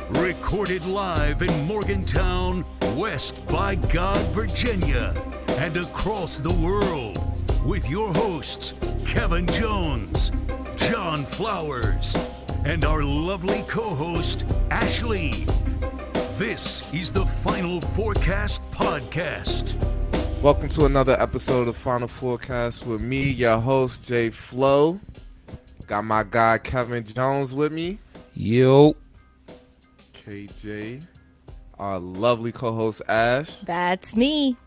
Recorded live in Morgantown, West by God, Virginia, and across the world, with your hosts, Kevin Jones, John Flowers, and our lovely co-host, Ashley. This is the Final Fourcast podcast. Welcome to another episode of Final Fourcast with me, your host, Jay Flo. Got my guy, Kevin Jones, with me. Yo. KJ. Our lovely co-host, Ash. That's me.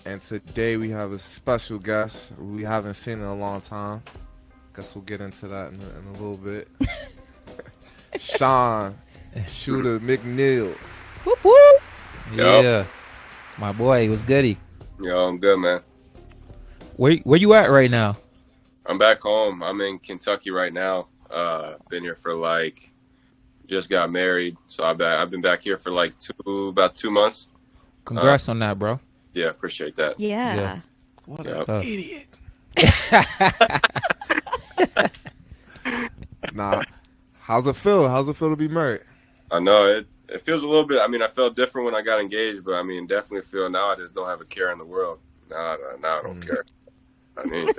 And today we have a special guest we haven't seen in a long time. Guess we'll get into that in a little bit. Sean, Shooter McNeil. Whoop, whoop. Yeah. My boy, what's goody? Yo, I'm good, man. Where you at right now? I'm back home. I'm in Kentucky right now. Been here for just got married, so I've been back here for about 2 months. Congrats on that, bro. Yeah, appreciate that. Yeah. What Yep. an idiot. Nah. How's it feel? How's it feel to be married? I know it feels a little bit. I mean, I felt different when I got engaged, but I mean, definitely feel now I just don't have a care in the world. Now I don't care. I mean,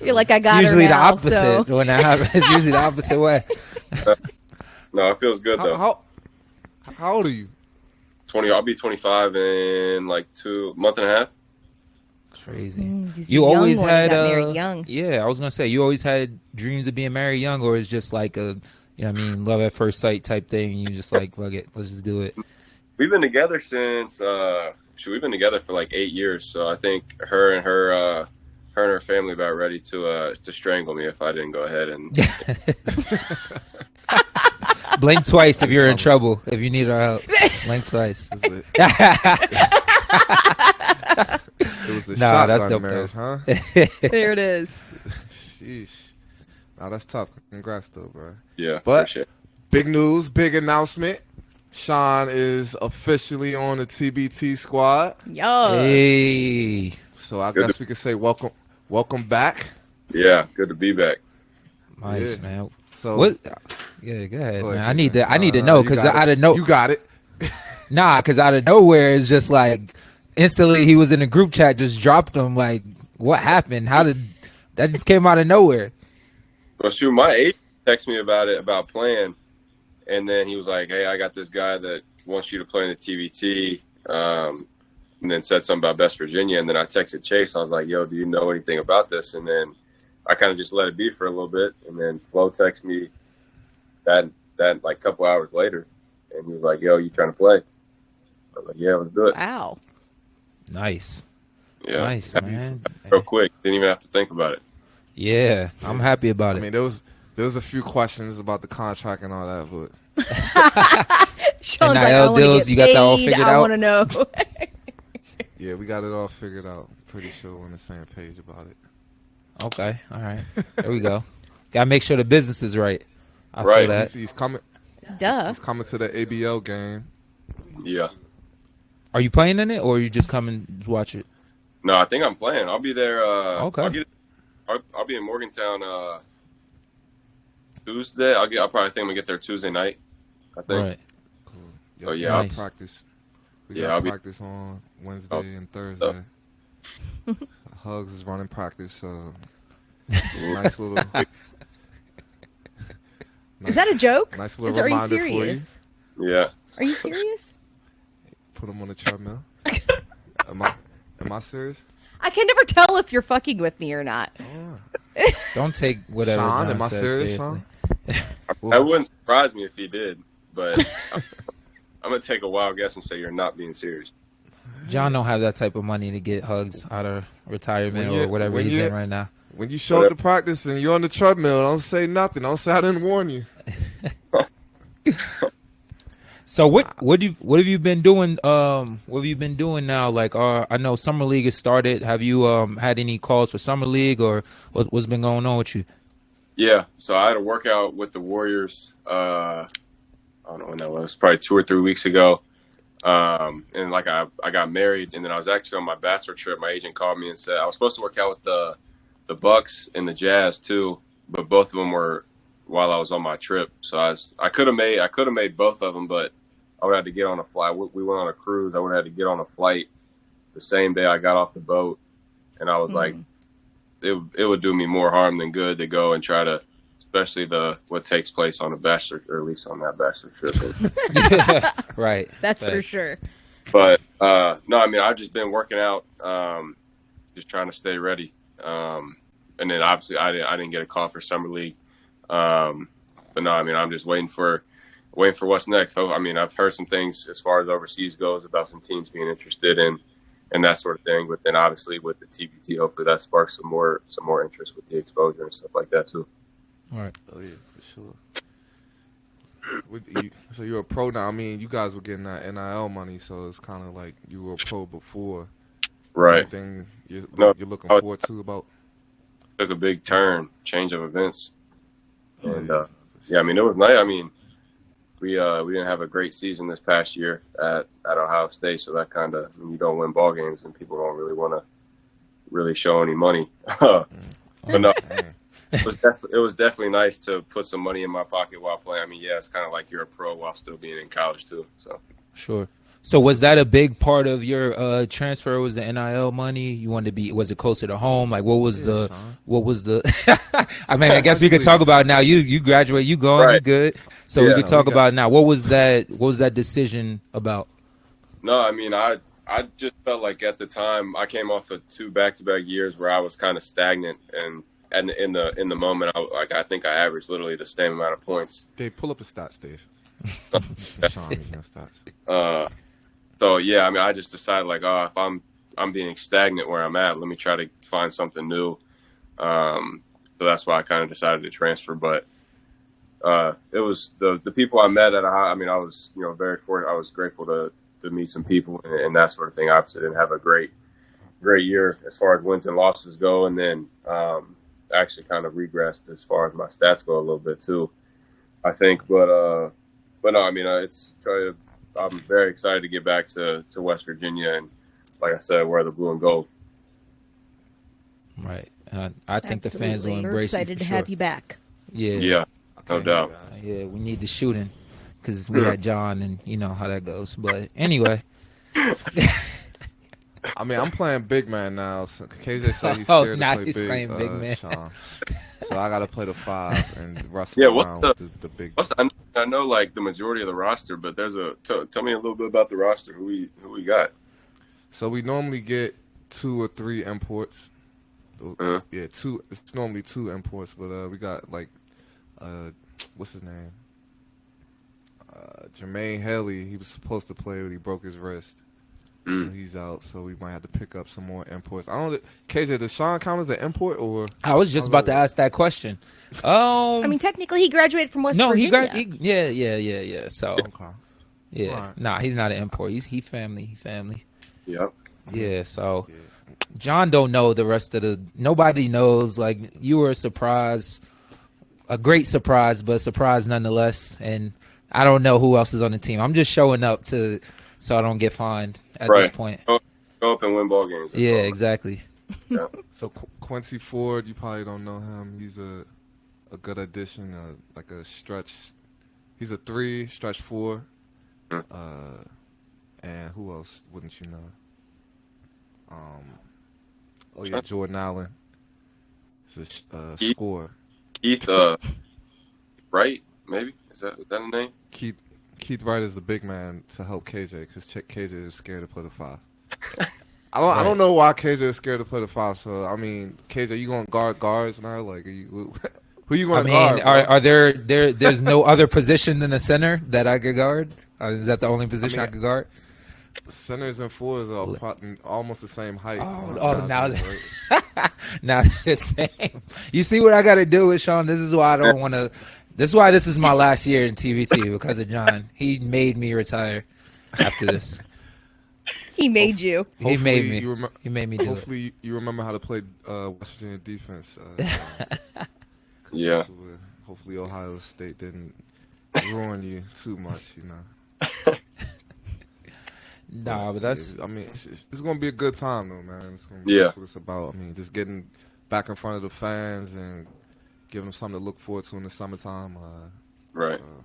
You're like, I got It's usually her now, the opposite so. when that happens. It's usually the opposite way. no, it feels good though. How old are you? 20. I'll be 25 in like 2 months and a half. Crazy. He's You a young always one, had got married young. Yeah, I was gonna say you always had dreams of being married young, or it's just like a, you know what I mean, love at first sight type thing. And you just like, fuck it, let's just do it. We've been together since we've been together for 8 years. So I think her and her family about ready to strangle me if I didn't go ahead and. Blink twice if you're in trouble. If you need our help, blink twice. It was a Nah, that's shotgun dope, marriage, huh? There it is. Sheesh. Nah, that's tough. Congrats, though, bro. Yeah, But appreciate it. big news, big announcement. Sean is officially on the TBT squad. Yo. Hey, So I Good guess we could say welcome back. Yeah, good to be back. nice, Yeah. man. So What? Yeah, go ahead, Go ahead, man. I need man. to know You because got out it. of no, You got it. because out of nowhere it's just like instantly he was in a group chat, just dropped him. Like, what happened? How did that just came out of nowhere? Well, shoot, my agent texted me about playing, and then he was like, "Hey, I got this guy that wants you to play in the TBT," and then said something about West Virginia, and then I texted Chase. I was like, "Yo, do you know anything about this?" And then I kind of just let it be for a little bit, and then Flo texted me that like a couple hours later, and he was like, "Yo, you trying to play?" I was like, "Yeah, let's do it." Wow. Nice, Yeah, nice, man. real quick. Didn't even have to think about it. Yeah, I'm happy about I it. mean, there was a few questions about the contract and all that, but Sean's NIL like, I wanna deals, get you got that all paid, figured I out? want to know. yeah, we got it all figured out. Pretty sure we're on the same page about it. Okay, all right, there we go. Gotta make sure the business is right. I Right. feel that. He's coming. Duh. He's coming to the ABL game. Yeah. Are you playing in it, or are you just coming to watch it? No, I think I'm playing. I'll be there. Okay. I'll be in Morgantown Tuesday. I'll probably think I'm gonna get there Tuesday night. I think. Right. Cool. Oh, yeah. we got Nice. practice. We Yeah, got I'll be- practice on Wednesday and Thursday. Hugs is running practice, so nice little. Is that a joke? Nice little Are you reminder for you. serious? Yeah. Are you serious? Put him on the treadmill. Am I serious? I can never tell if you're fucking with me or not. Don't take whatever. Sean, John am I says serious, seriously. Sean? That wouldn't surprise me if he did, but I'm gonna take a wild guess and say you're not being serious. John don't have that type of money to get Hugs out of retirement When you- or whatever when he's you- in right now. When you show up to practice and you're on the treadmill, don't say nothing. Don't say I didn't warn you. So what have you been doing? What have you been doing now? Like, I know Summer League has started. Have you had any calls for Summer League, or what's been going on with you? Yeah. So I had a workout with the Warriors. I don't know when that was. Probably 2 or 3 weeks ago. And like I got married, and then I was actually on my bachelor trip. My agent called me and said I was supposed to work out with the Bucks and the Jazz too, but both of them were while I was on my trip. So I could have made both of them, but I would have to get on a flight. We went on a cruise. I would have had to get on a flight the same day I got off the boat, and I was like, it would do me more harm than good to go and try to, especially what takes place on a bachelor, or at least on that bachelor trip. Right. That's for sure. But no, I mean, I've just been working out, just trying to stay ready. And then obviously I didn't get a call for summer league. But no, I mean, I'm just waiting for what's next. I mean, I've heard some things as far as overseas goes about some teams being interested in and that sort of thing. But then obviously with the TPT, hopefully that sparks some more interest with the exposure and stuff like that too. All right. Oh yeah, for sure. So you're a pro now. I mean, you guys were getting that NIL money, so it's kind of like you were a pro before. Right. Anything you're looking I forward to about? Took a big change of events. And yeah, I mean, it was nice. I mean, we didn't have a great season this past year at Ohio State, so that kind of, when you don't win ball games and people don't really want to really show any money. But no, it was definitely nice to put some money in my pocket while playing. I mean, yeah, it's kind of like you're a pro while still being in college too. So sure. So was that a big part of your transfer? Was the NIL money? You wanted to be? Was it closer to home? Like, what was the? I mean, I guess we could talk about it now. You graduate, you gone, right. You good. So we could talk about it now. What was that decision about? No, I mean, I just felt like at the time I came off of 2 back-to-back years where I was kind of stagnant, and in the moment, I think I averaged literally the same amount of points. Dave, pull up the stats, Dave. Sean, stats. So yeah, I mean, I just decided like, if I'm being stagnant where I'm at, let me try to find something new. So that's why I kind of decided to transfer. But it was the people I met at I mean, I was very fortunate. I was grateful to meet some people and that sort of thing. Obviously, didn't have a great year as far as wins and losses go, and then actually kind of regressed as far as my stats go a little bit too, I think. But no, I mean, I'm very excited to get back to West Virginia and, like I said, wear the blue and gold. Right. I think the fans will embrace you. We're excited to have you back. Yeah. Yeah, no doubt. Yeah, we need the shooting because we had John, and you know how that goes. But anyway. I mean, I'm playing big man now. So KJ said he's scared to play he's playing big man. Sean. So I got to play the 5 and wrestle around with the big. I know like the majority of the roster, but there's tell me a little bit about the roster. Who we got? So we normally get 2 or 3 imports. Yeah, 2. It's normally 2 imports, but we got like, what's his name? Jermaine Haley. He was supposed to play, but he broke his wrist. So he's out, so we might have to pick up some more imports. I don't. KJ, does Sean count as an import or? I was just about to ask that question. I mean, technically, he graduated from West Virginia. Yeah. So, okay. Right. Nah, he's not an import. He family. Yep. Yeah. So, John don't know the rest of the. Nobody knows. Like, you were a surprise, a great surprise, but a surprise nonetheless. And I don't know who else is on the team. I'm just showing up so I don't get fined at this point. Go up and win ball games. Yeah, exactly. Yeah. So Quincy Ford, you probably don't know him. He's a good addition, like a stretch. He's a 3, stretch 4. And who else wouldn't you know? Jordan Allen. He's a scorer. Keith, Wright, maybe is that the name? Keith Wright is the big man to help KJ because KJ is scared to play the 5. I don't know why KJ is scared to play the 5. So I mean, KJ, you gonna guard guards now? Like, who you gonna guard? Are there's no other position than a center that I could guard? Is that the only position I could guard? Centers and 4s are almost the same height. Now they're the same. You see what I got to do with Sean? This is why I don't want to. This is why this is my last year in TVT, because of John. He made me retire after this. He made you. He made me. He made me do Hopefully you remember how to play West Virginia defense. Yeah. Hopefully Ohio State didn't ruin you too much, you know. Nah, but that's. I mean, it's gonna be a good time though, man. It's gonna be, that's what it's about. I mean, just getting back in front of the fans and give them something to look forward to in the summertime. Right. So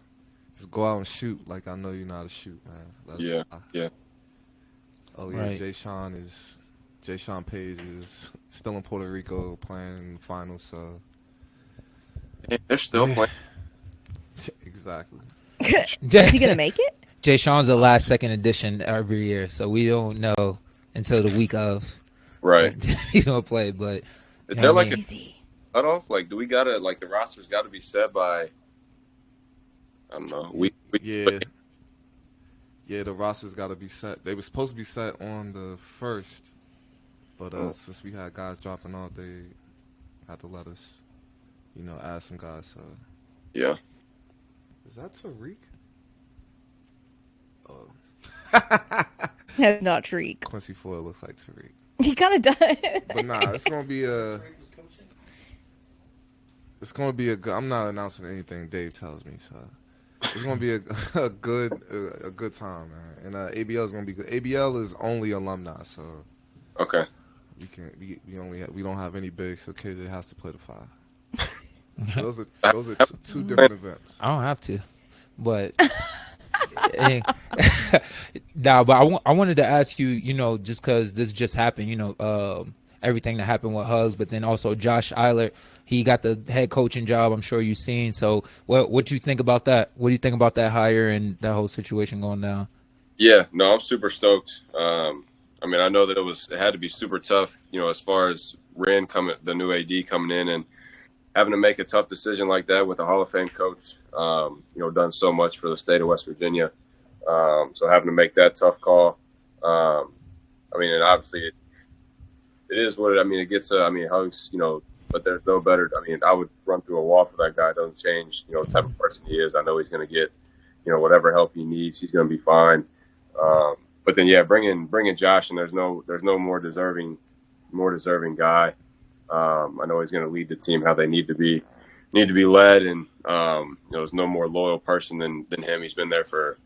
just go out and shoot like I know you know how to shoot, man. Yeah. Oh yeah, Right. Jay Sean Page is still in Puerto Rico playing in the finals, so Hey, they're still playing. exactly. Is he gonna make it? Jay Sean's the last second edition every year, so we don't know until the week of. Right. He's gonna play, but Is there like a Easy. cutoff? Like, do we gotta like the roster's got to be set by? I don't know. Yeah, the roster's got to be set. They were supposed to be set on the 1st, but since we had guys dropping off, they had to let us, add some guys. So. Yeah. Is that Tariq? Oh. That's not Tariq. Quincy Ford looks like Tariq. He kind of does. But nah, it's gonna be a. It's gonna be a good. I'm not announcing anything Dave tells me, so it's gonna be a good time, man. And ABL is gonna be good. ABL is only alumni, so Okay. we don't have any bigs, so KJ has to play the 5. Those are two different events. I don't have to. But but I wanted to ask you, just because this just happened, everything that happened with Hugs, but then also Josh Eilert, he got the head coaching job. I'm sure you've seen. So what do you think about that? What do you think about that hire and that whole situation going down? Yeah, no, I'm super stoked. I know that it had to be super tough, as far as Ren the new AD coming in and having to make a tough decision like that with a Hall of Fame coach, done so much for the state of West Virginia. So having to make that tough call. And obviously it is what it gets, Hugs, but there's no better. I would run through a wall for that guy. It doesn't change, the type of person he is. I know he's going to get, whatever help he needs. He's going to be fine. But then, bringing Josh, and there's no more deserving guy. I know he's going to lead the team how they need to be led, and there's no more loyal person than him. He's been there for,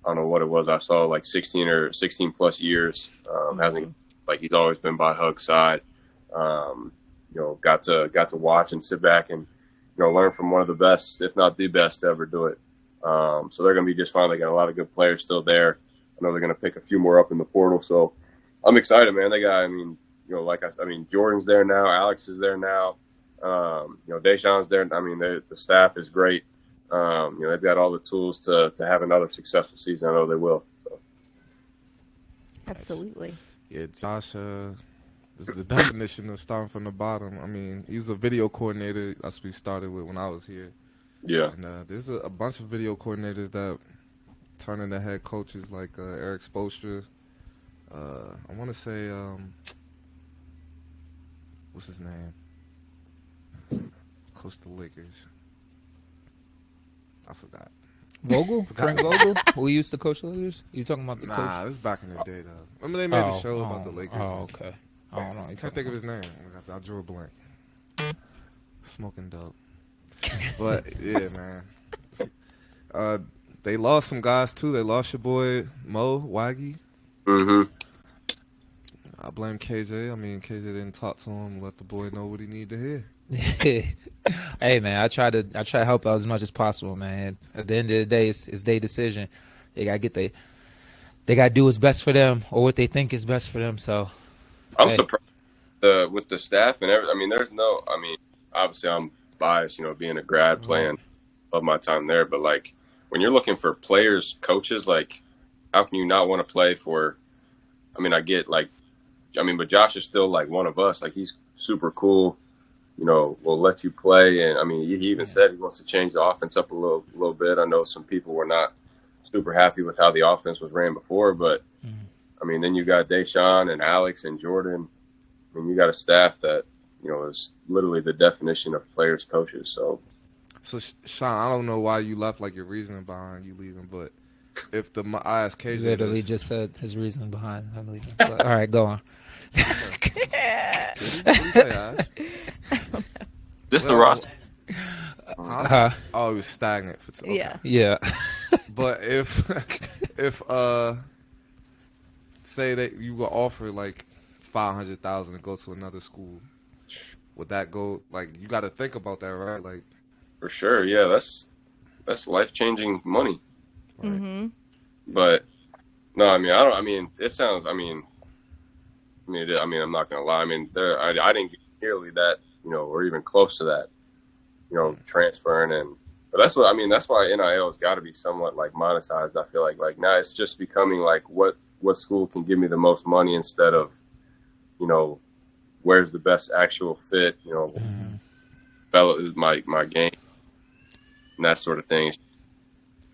I don't know what it was. I saw like 16 plus years. Hasn't, like, he's always been by Hug's side. Got to watch and sit back and learn from one of the best, if not the best, to ever do it. So they're going to be just fine. They got a lot of good players still there. I know they're going to pick a few more up in the portal. So I'm excited, man. They got, Jordan's there now. Alex is there now. Deshaun's there. The staff is great. They've got all the tools to have another successful season. I know they will. So. Absolutely. Yeah, Josh, this is the definition of starting from the bottom. He was a video coordinator. That's what we started with when I was here. Yeah. And there's a bunch of video coordinators that turn into head coaches, like Eric Spoelstra. I want to say, what's his name? Coach the Lakers. I forgot. Vogel? Frank Vogel? Who used to coach the Lakers? You talking about the coach? Nah, this is back in the day, though. Remember they made a show about the Lakers? Oh, okay. I don't know. I can't think of his name. I drew a blank. Smoking dope. But, yeah, man. They lost some guys, too. They lost your boy, Mo Waggy. Mm-hmm. I blame KJ. KJ didn't talk to him, let the boy know what he needed to hear. Hey, man, I try to help out as much as possible, man. At the end of the day, it's their decision. They gotta do what's best for them or what they think is best for them. So I'm surprised with the staff and everything. Obviously I'm biased, being a grad playing of my time there, but like when you're looking for players, coaches, like how can you not want to play for? I get but Josh is still like one of us. Like he's super cool. We'll let you play. And he even said he wants to change the offense up a little bit. I know some people were not super happy with how the offense was ran before, but then you got Deshaun and Alex and Jordan. You got a staff that, is literally the definition of players, coaches. So Sean, I don't know why you left, like your reasoning behind you leaving, but if I asked KJ, he literally just said his reason behind him leaving. But, all right, go on. This is the roster. Oh, it was stagnant for 2. Okay. Yeah. But if say that you were offered like $500,000 to go to another school, would that go like you got to think about that, right? Like For sure, yeah, that's life-changing money. right. Mm-hmm. But no, I mean, I don't. I mean, it sounds. I'm not gonna lie. I mean, I didn't get nearly that, or even close to that, transferring and. But that's what I mean. That's why NIL has got to be somewhat like monetized. I feel like now it's just becoming like what school can give me the most money instead of, where's the best actual fit, develop my game and that sort of thing. It's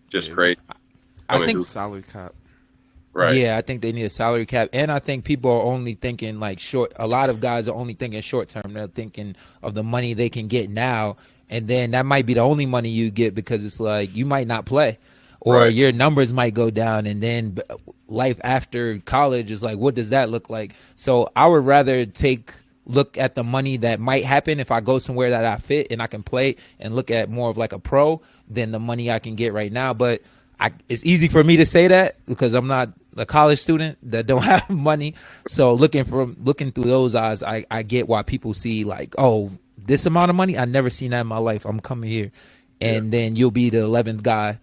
just crazy. I think Salary cap. Right. Yeah, I think they need a salary cap, and I think people are only thinking like short. A lot of guys are only thinking short term. They're thinking of the money they can get now, and then that might be the only money you get because it's like you might not play, or Right. your numbers might go down, and then life after college is like, what does that look like? So I would rather look at the money that might happen if I go somewhere that I fit and I can play, and look at more of like a pro than the money I can get right now. But it's easy for me to say that because I'm not a college student that don't have money. So looking through those eyes, I get why people see like, oh, this amount of money, I never seen that in my life. I'm coming here, and then you'll be the 11th guy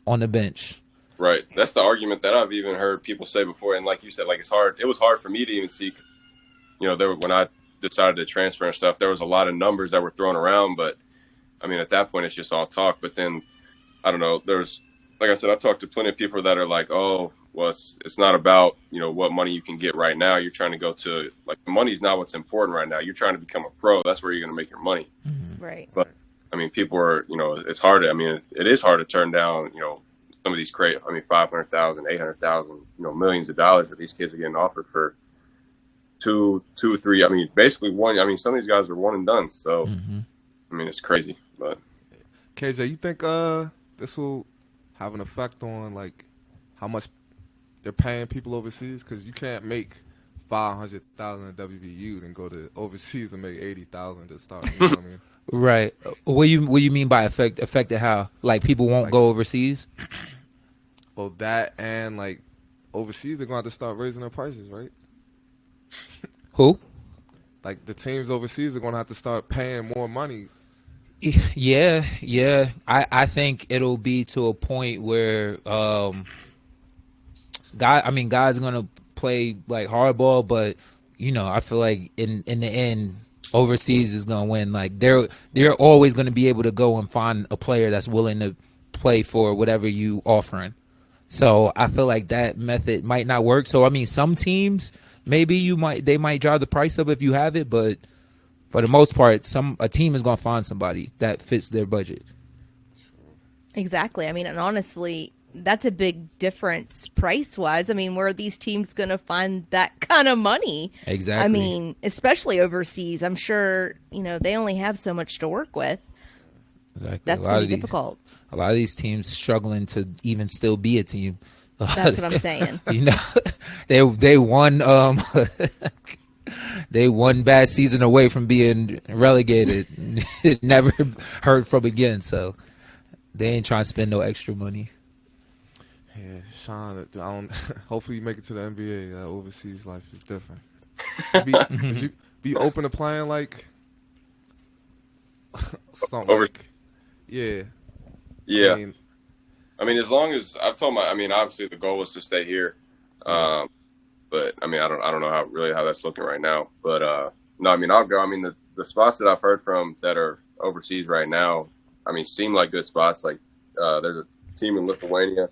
on the bench. Right. That's the argument that I've even heard people say before. And like you said, like it's hard. It was hard for me to even see, when I decided to transfer and stuff, there was a lot of numbers that were thrown around. But I mean, at that point, it's just all talk. But then, I don't know, like I said, I've talked to plenty of people that are like, oh, well, it's not about, what money you can get right now. You're trying to go to, like, the money's not what's important right now. You're trying to become a pro. That's where you're going to make your money. Right. But, I mean, people are, it's hard. It is hard to turn down, some of these crazy, 500,000, 800,000, millions of dollars that these kids are getting offered for two, three. Basically one. Some of these guys are one and done. So, it's crazy. But KJ, you think this will have an effect on like how much they're paying people overseas? Because you can't make 500,000 at WVU then go to overseas and make 80,000 to start. You know what I mean? Right. What you mean by affected how? Like people won't go overseas? Well, that and like overseas, they're gonna have to start raising their prices, right? Who? Like the teams overseas are gonna have to start paying more money. Yeah. I think it'll be to a point where guys are gonna play like hardball, but I feel like in the end, overseas is gonna win. Like they're always gonna be able to go and find a player that's willing to play for whatever you offering. So I feel like that method might not work. So some teams maybe they might drive the price up if you have it, but for the most part, a team is gonna find somebody that fits their budget. Exactly. And honestly, that's a big difference price-wise. Where are these teams going to find that kind of money? Exactly. Especially overseas. I'm sure, they only have so much to work with. Exactly. That's going to be difficult. A lot of these teams struggling to even still be a team. That's what I'm saying. They won they one bad season away from being relegated. Never heard from again. So they ain't trying to spend no extra money. Yeah, Sean, hopefully you make it to the NBA. Overseas life is different. Be open to playing like something. Yeah. As long as I've told obviously the goal was to stay here. But I don't know how that's looking right now. But no, I'll go. The spots that I've heard from that are overseas right now, seem like good spots. Like there's a team in Lithuania,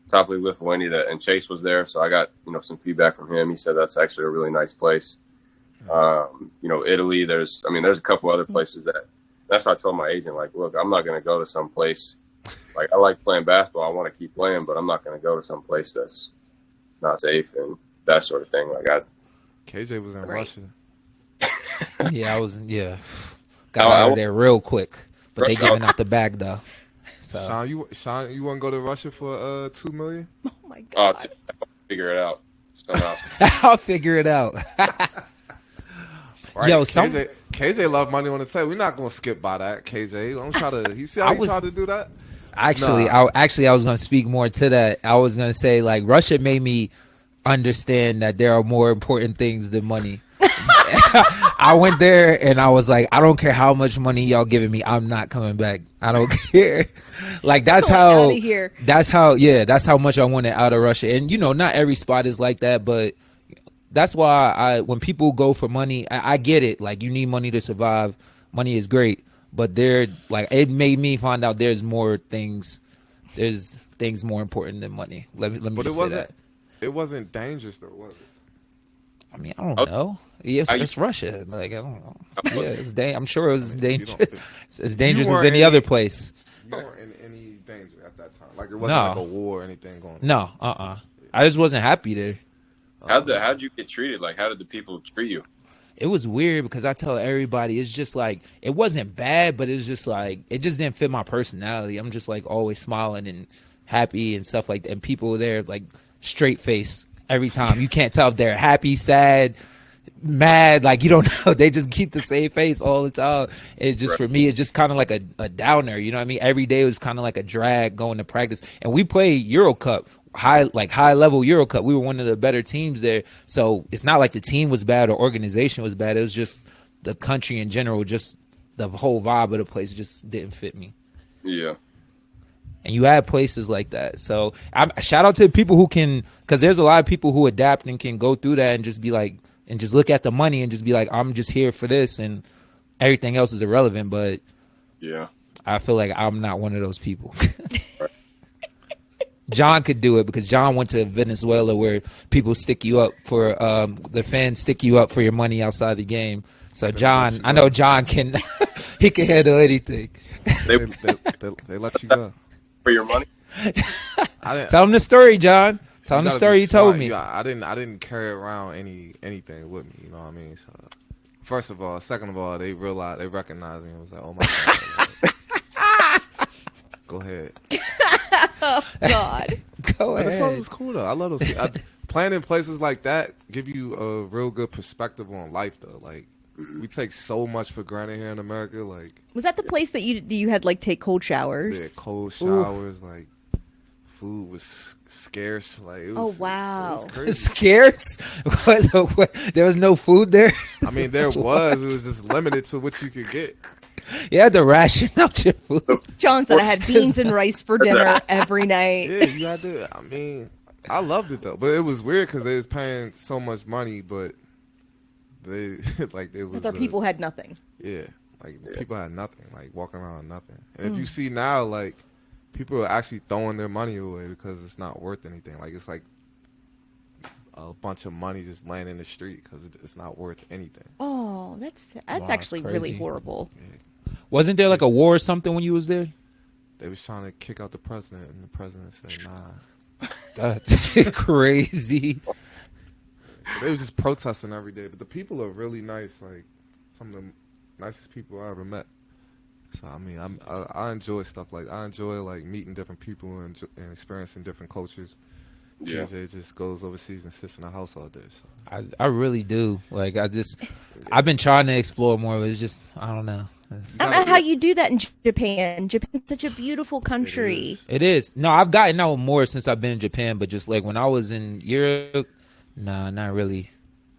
Top League Lithuania, and Chase was there, so I got some feedback from him. He said that's actually a really nice place. Italy. There's a couple other places that's why I told my agent, like, look, I'm not going to go to some place. Like, I like playing basketball. I want to keep playing, but I'm not going to go to some place that's not safe and that sort of thing. Like, KJ was in Russia. Yeah, got out of there real quick, but they giving out the bag though. So. Sean, you want to go to Russia for $2 million? Oh my God! I'll figure it out. I'll figure it out. Right. Yo, KJ love money on the table. We're not gonna skip by that. KJ, I'm trying to. You see how he tried to do that? Actually, I was gonna speak more to that. I was gonna say like Russia made me understand that there are more important things than money. I went there and I was like, I don't care how much money y'all giving me, I'm not coming back. I don't care. Like that's how. Outta here. That's how much I wanted out of Russia. And not every spot is like that, but that's why when people go for money, I get it. Like you need money to survive. Money is great, but it made me find out there's more things. There's things more important than money. Let me just say that. It wasn't dangerous though, was it? I mean, I don't know. Yes, it's Russia. Like I don't know. Yeah, I'm sure it was dangerous. It's as dangerous as any other place. You weren't in any danger at that time. Like it wasn't like a war or anything going on. No, I just wasn't happy there. How'd you get treated? Like, how did the people treat you? It was weird because I tell everybody it's just like it wasn't bad, but it was just like it just didn't fit my personality. I'm just like always smiling and happy and stuff like that. And people there like straight face every time. You can't tell if they're happy, sad, mad. Like you don't know. They just keep the same face all the time. It's just for me, it's just kind of like a downer. You know what I mean? Every day was kind of like a drag going to practice. And we played Euro Cup. High level Euro Cup. We were one of the better teams there. So it's not like the team was bad or organization was bad. It was just the country in general, just the whole vibe of the place just didn't fit me. Yeah. And you have places like that. So shout out to the people who can, because there's a lot of people who adapt and can go through that and just be like, and just look at the money and just be like, I'm just here for this and everything else is irrelevant. But yeah, I feel like I'm not one of those people. John could do it because John went to Venezuela where people stick you up for the fans stick you up for your money outside the game. So John, I know John can he can handle anything. They let you go for your money. Tell him the story, John. Tell him the story you told me. I didn't carry around anything with me. You know what I mean? So first of all, second of all, they recognized me and was like, oh my God. Go ahead. Oh God. Go ahead. That's all. It was cool though. I love those people. Playing in places like that give you a real good perspective on life though. Like we take so much for granted here in America. Like Was that the place that you had like take cold showers? yeah, cold showers. Ooh. Like food was scarce. Like it was, oh wow, it was crazy. Scarce? There was no food there. I mean, there was. It was just limited to what you could get. You had to ration out your food. John said I had beans and rice for dinner every night. Yeah, you had to. I mean, I loved it though, but it was weird because they was paying so much money, but they Other people had nothing. Yeah, people had nothing, like walking around with nothing. And if you see now, like people are actually throwing their money away because it's not worth anything. Like it's like a bunch of money just laying in the street because it's not worth anything. Oh, that's actually really horrible. Yeah. Wasn't there like a war or something when you was there? They was trying to kick out the president, and the president said, "Nah." That's crazy. They was just protesting every day, but the people are really nice. Like some of the nicest people I ever met. So I mean, I enjoy stuff like I enjoy like meeting different people and experiencing different cultures. Yeah. KJ just goes overseas and sits in the house all day. So. I really do. Like I've been trying to explore more, but it's just I don't know. I don't know how you do that in Japan. Japan's such a beautiful country. It is. No, I've gotten out more since I've been in Japan, but just like when I was in Europe, no, not really.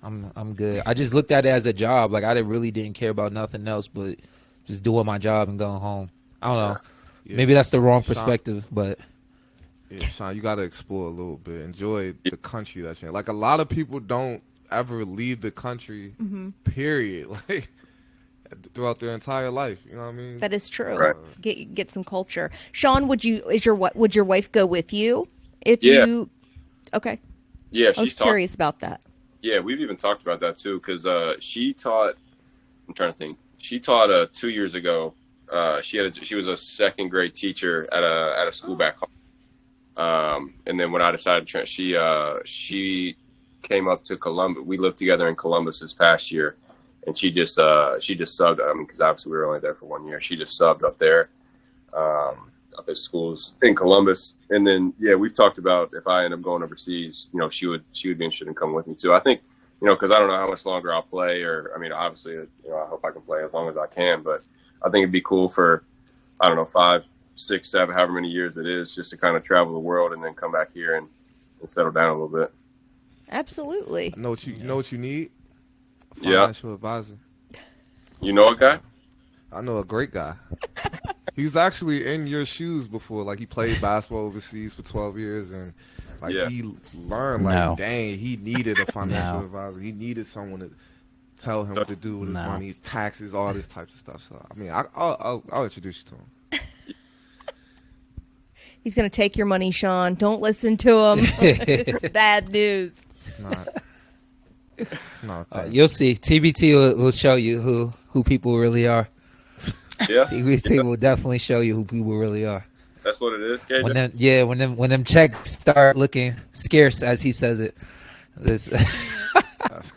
I'm good. I just looked at it as a job. Like I really didn't care about nothing else but just doing my job and going home. I don't know. Yeah. Maybe that's the wrong perspective, but yeah, Sean, you got to explore a little bit. Enjoy the country that you're in. Like a lot of people don't ever leave the country. Period. Like. Throughout their entire life, you know what I mean? That is true. Right. Get some culture. Sean, would your wife go with you if you? Okay. Yeah, I was curious about that. Yeah, we've even talked about that too because she taught. I'm trying to think. She taught 2 years ago. She was a second grade teacher at a school back home. And then when I decided to she came up to Columbus. We lived together in Columbus this past year. And she just subbed. I mean, because obviously we were only there for 1 year. She just subbed up there, up at schools in Columbus. And then we've talked about if I end up going overseas, she would be interested in coming with me too. I think, because I don't know how much longer I'll play, or I mean, obviously, I hope I can play as long as I can. But I think it'd be cool for 5, 6, 7, however many years it is, just to kind of travel the world and then come back here and settle down a little bit. Absolutely. Know what you need. Financial advisor. You know a guy? I know a great guy. He was actually in your shoes before. Like, he played basketball overseas for 12 years, and like he learned, like, dang, he needed a financial advisor. He needed someone to tell him what to do with his money, his taxes, all this types of stuff. So, I mean, I'll introduce you to him. He's going to take your money, Sean. Don't listen to him. It's bad news. It's not. It's not a thing. You'll see. TBT will show you who people really are. Yeah. TBT will definitely show you who people really are. That's what it is, KJ? When them checks start looking scarce, as he says it. That's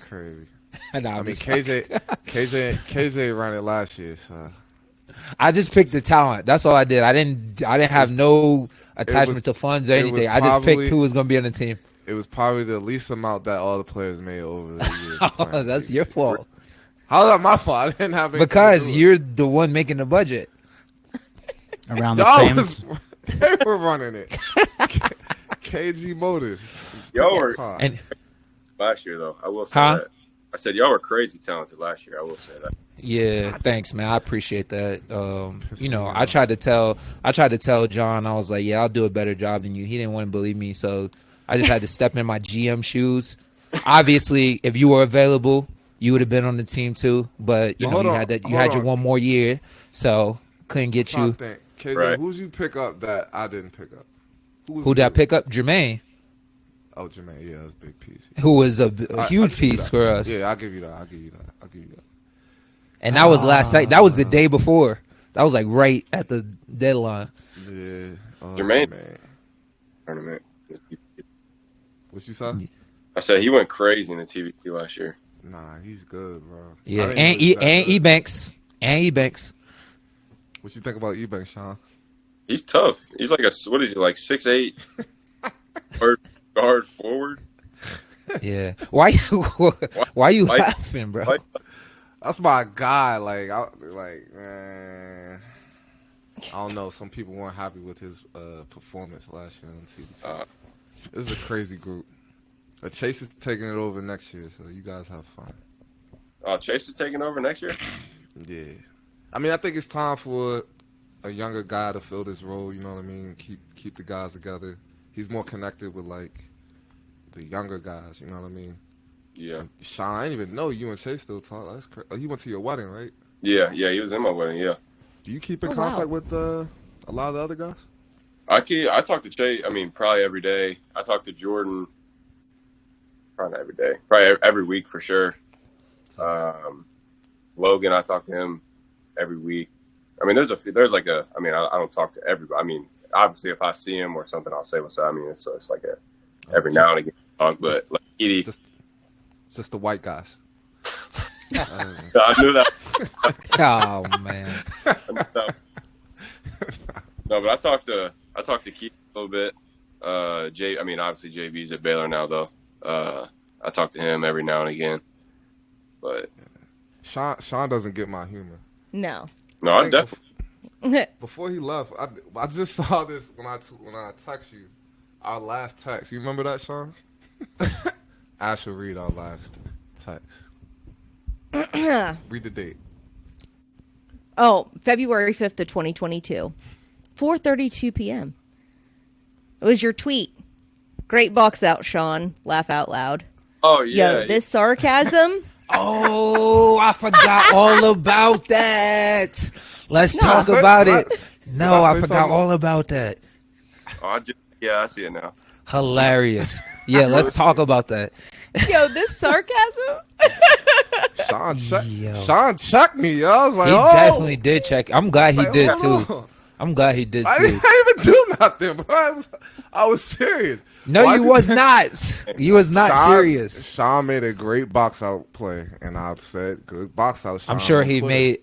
crazy. I mean, KJ ran it last year, so. I just picked the talent. That's all I did. I didn't have no attachment to funds or anything. I just picked who was going to be on the team. It was probably the least amount that all the players made over the years. Oh, that's your fault. How's that my fault? I didn't have because you're the one making the budget. Around the same. They were running it. KG Motors. Y'all were last year, though. I will say that. I said y'all were crazy talented last year. I will say that. Yeah, thanks, man. I appreciate that. I tried to tell John. I was like, yeah, I'll do a better job than you. He didn't want to believe me, so I just had to step in my GM shoes. Obviously, if you were available, you would have been on the team too. But you had your one more year, so couldn't get you. KJ, right. Who'd you pick up that I didn't pick up? Who did I pick up? Jermaine. Oh, Jermaine, yeah, that's a big piece. Who was a huge piece for us. Yeah, I'll give you that. And that was last night. That was the day before. That was like right at the deadline. Yeah. Jermaine. Tournament. What you saw? I said he went crazy in the TVT last year. Nah, he's good, bro. Yeah, and Ebanks. And Ebanks. What you think about Ebanks, Sean? He's tough. He's like what is he, like 6'8", guard forward? Yeah. Why you laughing, bro? That's my guy. Man, I don't know. Some people weren't happy with his performance last year on TBT. This is a crazy group. Chase is taking it over next year, so you guys have fun. Chase is taking over next year? Yeah. I mean, I think it's time for a younger guy to fill this role. You know what I mean? Keep the guys together. He's more connected with the younger guys. You know what I mean? Yeah. Sean, I didn't even know you and Chase still talk. That's crazy. He went to your wedding, right? Yeah, he was in my wedding. Yeah. Do you keep in contact with a lot of the other guys? I talk to Chase. I mean, probably every day. I talk to Jordan. Probably not every day. Probably every week for sure. Logan, I talk to him every week. I mean, I don't talk to everybody. I mean, obviously, if I see him or something, I'll say what's up. I mean, it's like every now and again talk. But like Edie, just the white guys. I knew that. Oh man. No, but I talked to Keith a little bit. I mean, obviously JB's at Baylor now, though. I talk to him every now and again. But Sean doesn't get my humor. No, I definitely. Before he left, I just saw this when I text you our last text. You remember that, Sean? I should read our last text. Read the date. Oh, February 5th of 2022, 4:32 p.m. It was your tweet. Great box out, Sean. Laugh out loud. Oh yeah. Yo, this sarcasm. Oh, I forgot all about that. Let's talk about it. No, I forgot all about that. I see it now. Hilarious. Yeah, let's talk about that. Yo, this sarcasm. Sean checked me. Yo. I was like, he definitely did check. I'm glad he did too. I'm glad he did too. I didn't even do nothing, bro. I was serious. No, you was not. You was not serious. Sean made a great box out play, and I said, "Good box out." Sean, I'm sure he made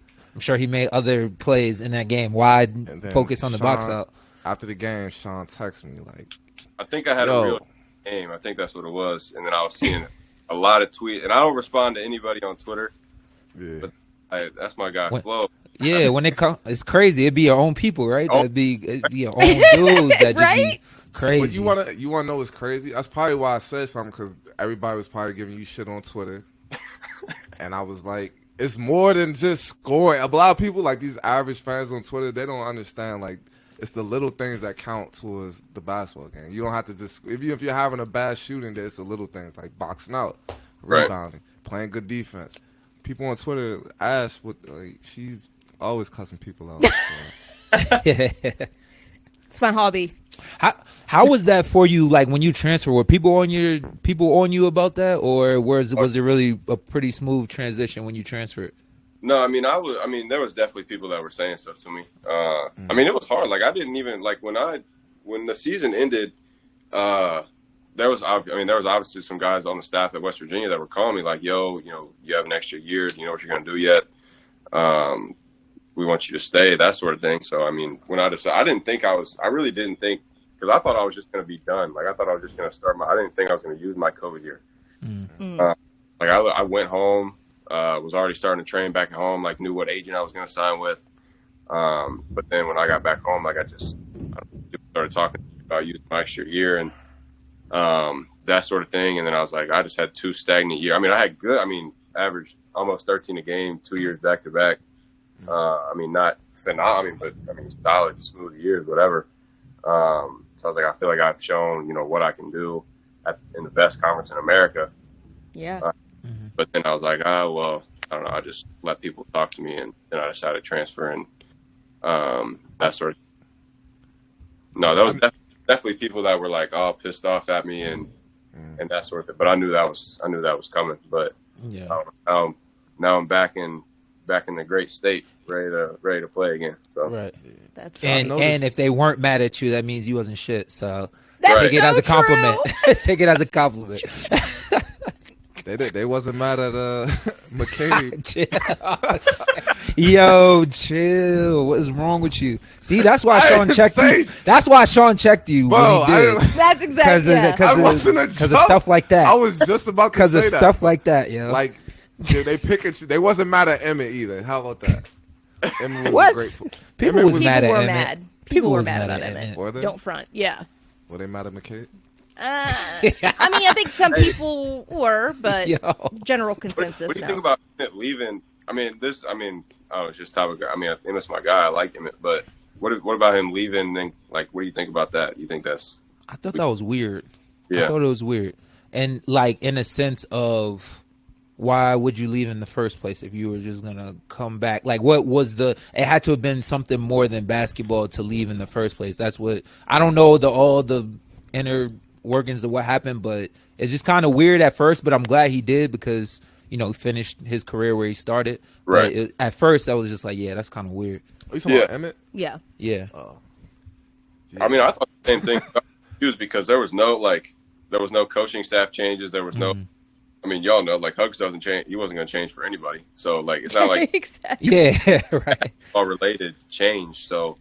other plays in that game. Wide focus on the box out. After the game, Sean texted me like, I think I had a real game. I think that's what it was. And then I was seeing a lot of tweets, and I don't respond to anybody on Twitter. Yeah, but that's my guy, Flo. Yeah, when it comes, it's crazy. It'd be your own people, right? It'd be your own dudes that just be crazy. But you wanna know what's crazy? That's probably why I said something, because everybody was probably giving you shit on Twitter, and I was like, it's more than just scoring. A lot of people, like these average fans on Twitter, they don't understand, like, it's the little things that count towards the basketball game. You don't have to just if you're having a bad shooting day, it's the little things like boxing out, rebounding, playing good defense. People on Twitter, Ash, she's always cussing people out. It's my hobby. How was that for you? Like when you transfer, were people on you about that, or was it really a pretty smooth transition when you transferred? No, I mean, there was definitely people that were saying stuff to me. I mean, it was hard. Like I didn't even like when the season ended. There was obviously some guys on the staff at West Virginia that were calling me like, "Yo, you have an extra year. Do you know what you're gonna do yet? We want you to stay, that sort of thing." So, I mean, when I decided, I really didn't think, because I thought I was just going to be done. Like, I thought I was just going to I didn't think I was going to use my COVID year. Like, I went home, was already starting to train back at home, like, knew what agent I was going to sign with. But then when I got back home, like, I started talking about using my extra year and that sort of thing. And then I was like, I just had 2 stagnant years. I mean, averaged almost 13 a game, 2 years back to back. I mean, not phenomenal, but I mean, solid, smooth years, whatever. So I was like, I feel like I've shown, what I can do in the best conference in America. Yeah. But then I was like, well, I don't know. I just let people talk to me, and then I decided to transfer, and that sort of. No, that was definitely people that were like, all pissed off at me and that sort of thing. But I knew that was coming. But now I'm back in the great state, ready to play again. So right, that's and if they weren't mad at you, that means you wasn't shit. So that's take it as a compliment. Take it as a compliment. They wasn't mad at McCary. Yo, chill. What is wrong with you? See, that's why Sean checked you. That's why Sean checked you. Bro, that's exactly because of stuff like that. I was just about to say that. Because of stuff like that, yo. Like. Yeah, they wasn't mad at Emmett either. How about that? Emmett was What? great. People Emmett was mad at Emmett. Mad. People were mad about Emmett. Were they? Don't front. Yeah. Were they mad at McCade? I mean, I think some people were, but general consensus. What do you think about Emmett leaving? I mean, it's just topic. I mean, Emmett's my guy. I like Emmett, but what about him leaving? And like, what do you think about that? You think that's? I thought that was weird. Yeah. I thought it was weird, and like in a sense of. Why would you leave in the first place if you were just gonna come back? Like, what was it had to have been something more than basketball to leave in the first place. That's what I don't know all the inner workings of what happened, but it's just kind of weird at first. But I'm glad he did because finished his career where he started. Right. But at first, I was just like, yeah, that's kind of weird. Are you talking about Emmett? Yeah. Yeah. Oh. I mean, I thought the same thing. It was because there was no coaching staff changes. There was no. I mean, y'all know, like, Hugs doesn't change. He wasn't going to change for anybody. So, like, it's not like exactly. Yeah, right. All related change. So,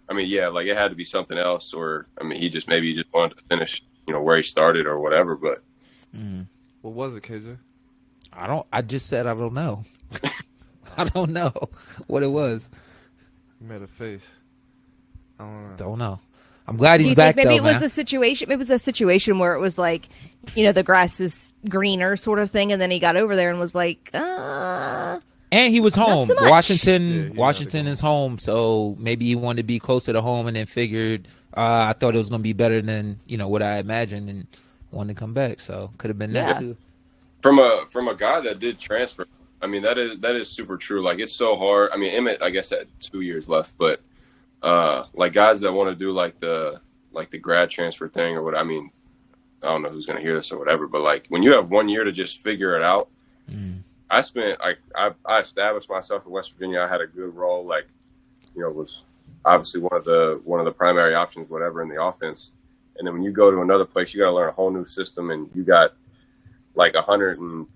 I mean, yeah, like, it had to be something else. Or, I mean, he just wanted to finish, where he started or whatever. But what was it, KJ? I just said I don't know. I don't know what it was. You made a face. I don't know. Don't know. I'm glad he's Do you back. Think maybe though, it was man. a situation. It was a situation where it was like, the grass is greener, sort of thing, and then he got over there and was like, And he was home. so much. Washington is home, so maybe he wanted to be closer to home, and then figured I thought it was going to be better than what I imagined, and wanted to come back. So could have been that too. From a guy that did transfer, I mean that is super true. Like it's so hard. I mean Emmett, I guess, had 2 years left, but like guys that want to do like the grad transfer thing or what. I mean, I don't know who's going to hear this or whatever, but like when you have 1 year to just figure it out. I established myself in West Virginia. I had a good role, was obviously one of the primary options, whatever, in the offense. And then when you go to another place, you got to learn a whole new system, and you got like probably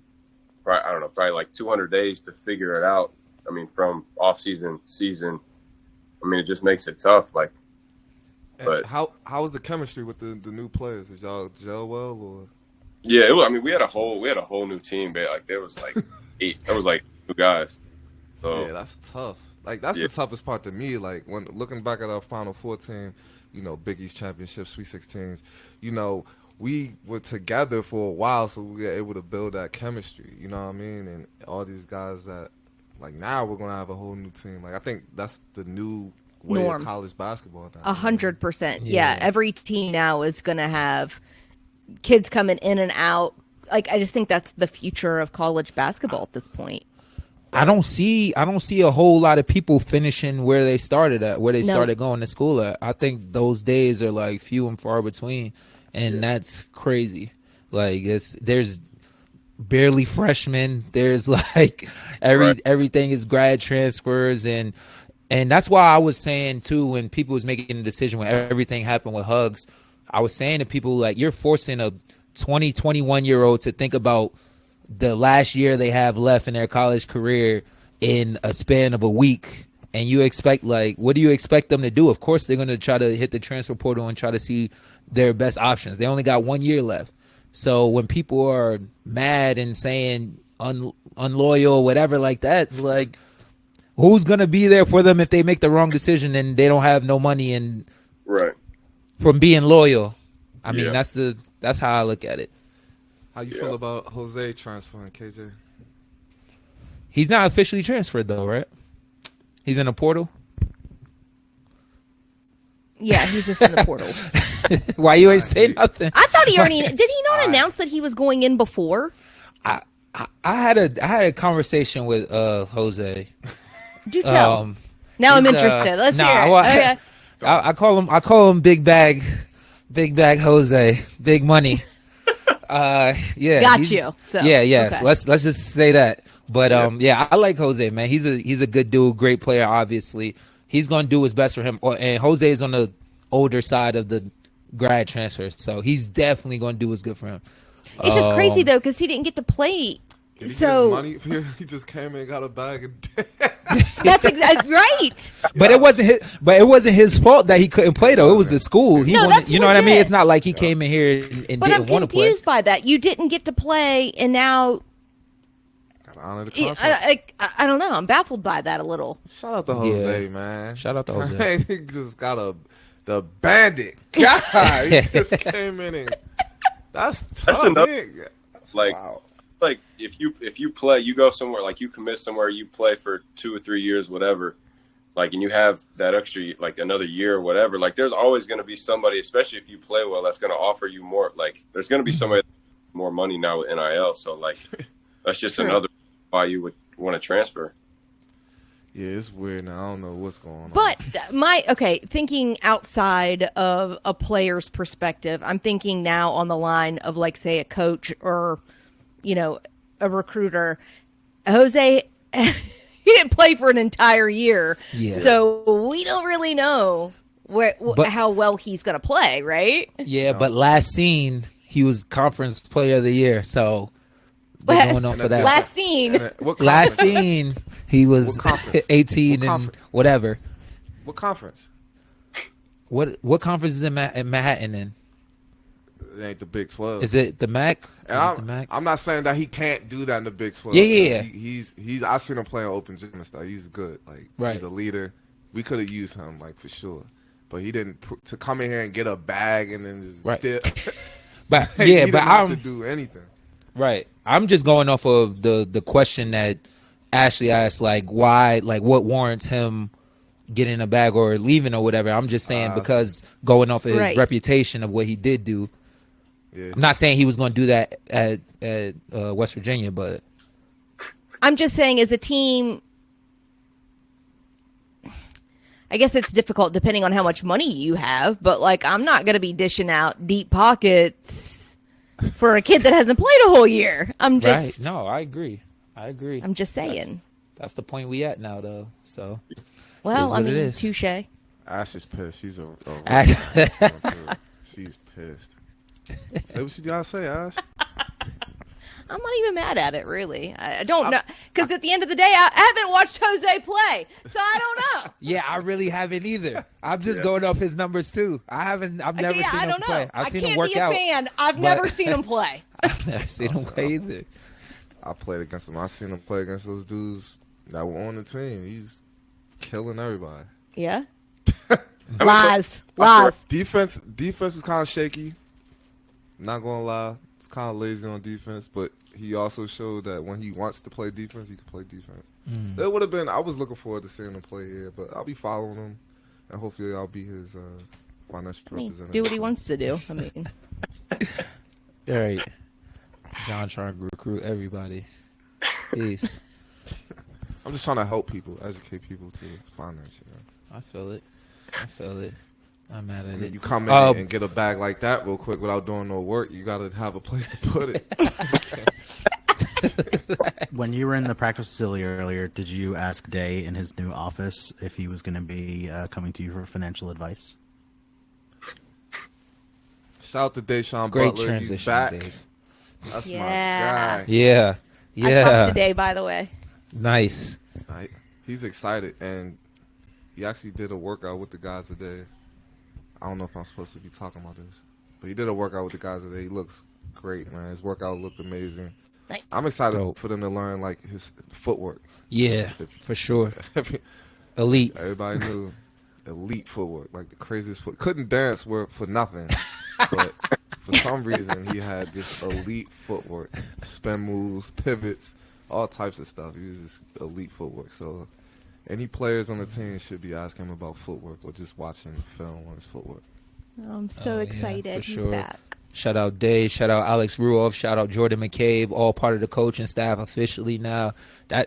like 200 days to figure it out. I mean, from off season, season. I mean, it just makes it tough. Like, but how was the chemistry with the new players? Did y'all gel well or? Yeah, we had a whole new team, but like there was like 8. There was like 2 guys. So yeah, that's tough. Like that's the toughest part to me. Like when looking back at our Final Four team, Big East championship, Sweet 16s, we were together for a while, so we were able to build that chemistry. You know what I mean? And all these guys that Like now we're gonna have a whole new team. Like I think that's the new way Norm. of college basketball now. 100%. Yeah. Yeah, every team now is going to have kids coming in and out. Like, I just think that's the future of college basketball at this point. I don't see a whole lot of people finishing where they started at, where they No. started going to school at. I think those days are like few and far between, and that's crazy. Like there's barely freshmen. There's like everything is grad transfers, and that's why I was saying too, when people was making the decision when everything happened with Hugs, I was saying to people, like, you're forcing a 20, 21-year-old to think about the last year they have left in their college career in a span of a week. And you expect, like, what do you expect them to do? Of course, they're going to try to hit the transfer portal and try to see their best options. They only got 1 year left. So when people are mad and saying unloyal, whatever like that, it's like, who's going to be there for them if they make the wrong decision and they don't have no money and from being loyal? I mean, that's how I look at it. How you feel about Jose transferring, KJ? He's not officially transferred though, right? He's in the portal. Yeah, he's just in the portal. Why you ain't say nothing? I thought he already did. He not announce that he was going in before? I had a conversation with Jose. Do tell. Now I'm interested. Let's hear it. Well, Okay. I call him Big Bag Jose, Big Money. Yeah, Got you. So, yeah. okay. So let's just say that. But I like Jose, man. He's a good dude, great player. Obviously, he's gonna do his best for him. And Jose is on the older side of the grad transfer, so he's definitely gonna do what's good for him. It's just crazy though because he didn't get to play. Did he So get his money? He just came in and got a bag and that's exactly right. But it wasn't his fault that he couldn't play though. It was the school. He No, wanted, that's you know what I mean? legit. It's not like he came in here and But I'm didn't want to play. confused by that. You didn't get to play, and now gotta honor the contract. I don't know. I'm baffled by that a little. Shout out to Jose, man. Shout out to Jose. He just got the bandit. God, he just came in and that's tough. another- That's like- wow. Like if you play, you go somewhere, like you commit somewhere, you play for 2 or 3 years, whatever, like, and you have that extra, like another year or whatever, like there's always going to be somebody, especially if you play well, that's going to offer you more. Like there's going to be somebody more money now with NIL. So like that's just True. another why you would want to transfer. Yeah, it's weird now. I don't know what's going on. But thinking outside of a player's perspective, I'm thinking now on the line of, like, say, a coach or, a recruiter. Jose, he didn't play for an entire year, so we don't really know how well he's going to play, right? Yeah, but last seen he was conference player of the year, so they're going on for that. Last scene. Last seen he was What conference? 18 What and conference? whatever. What conference? What conference is in Manhattan in? It ain't the Big 12. Is it the MAC? And I'm not saying that he can't do that in the Big 12. Yeah. He's I seen him playing open gym and stuff. He's good. Like Right. he's a leader. We could have used him, like, for sure. But he didn't to come in here and get a bag and then just Right. dip. But He yeah, didn't but have to I'm do anything. right. I'm just going off of the question that Ashley asked, like why, like what warrants him getting a bag or leaving or whatever. I'm just saying because going off of his Right. reputation of what he did do. Yeah. I'm not saying he was going to do that at West Virginia, but I'm just saying, as a team, I guess it's difficult depending on how much money you have, but, like, I'm not going to be dishing out deep pockets for a kid that hasn't played a whole year. I'm just, right. No, I agree. I'm just saying. That's the point we at now, though. So Well, is I what it mean, is. touche. Ash is pissed. She's Ash- she's pissed. Say what you gotta say, Ash. I'm not even mad at it, really. I don't know, because at the end of the day, I haven't watched Jose play, so I don't know. yeah, I really haven't either. I'm just going off his numbers too. I've never seen I him don't know. play. I've I seen can't him work be a out. fan. I've but- never seen him play. I've never seen him play either. I played against him. I seen him play against those dudes that were on the team. He's killing everybody. Yeah. I mean, Lies. Defense is kind of shaky. Not gonna lie. He's kind of lazy on defense, but he also showed that when he wants to play defense, he can play defense. It would have been. I was looking forward to seeing him play here, but I'll be following him, and hopefully I'll be his financial representative. Do what he wants to do. I mean, All right. John trying to recruit everybody. Peace. I'm just trying to help people, educate people to finance. I feel it. I'm mad at it. You come in and get a bag like that real quick without doing no work. You got to have a place to put it. When you were in the practice facility earlier, did you ask Day in his new office if he was going to be coming to you for financial advice? Shout out to Deshaun Great Butler. transition, He's back. Dave. That's my Yeah. guy. Yeah. I talked today, by the way. Nice. Right. He's excited, and he actually did a workout with the guys today. I don't know if I'm supposed to be talking about this, but he did a workout with the guys today. He looks great, man. His workout looked amazing. Nice. I'm excited Dope. for them to learn like his footwork. Yeah, for sure. Elite. Everybody knew elite footwork, like the craziest foot. Couldn't dance for nothing, but for some reason he had this elite footwork, spin moves, pivots, all types of stuff. He was just elite footwork. So any players on the team should be asking him about footwork or just watching film on his footwork. Oh, I'm so yeah, excited. for He's sure. back. Shout out Dave. Shout out Alex Ruoff. Shout out Jordan McCabe. All part of the coaching staff officially now. I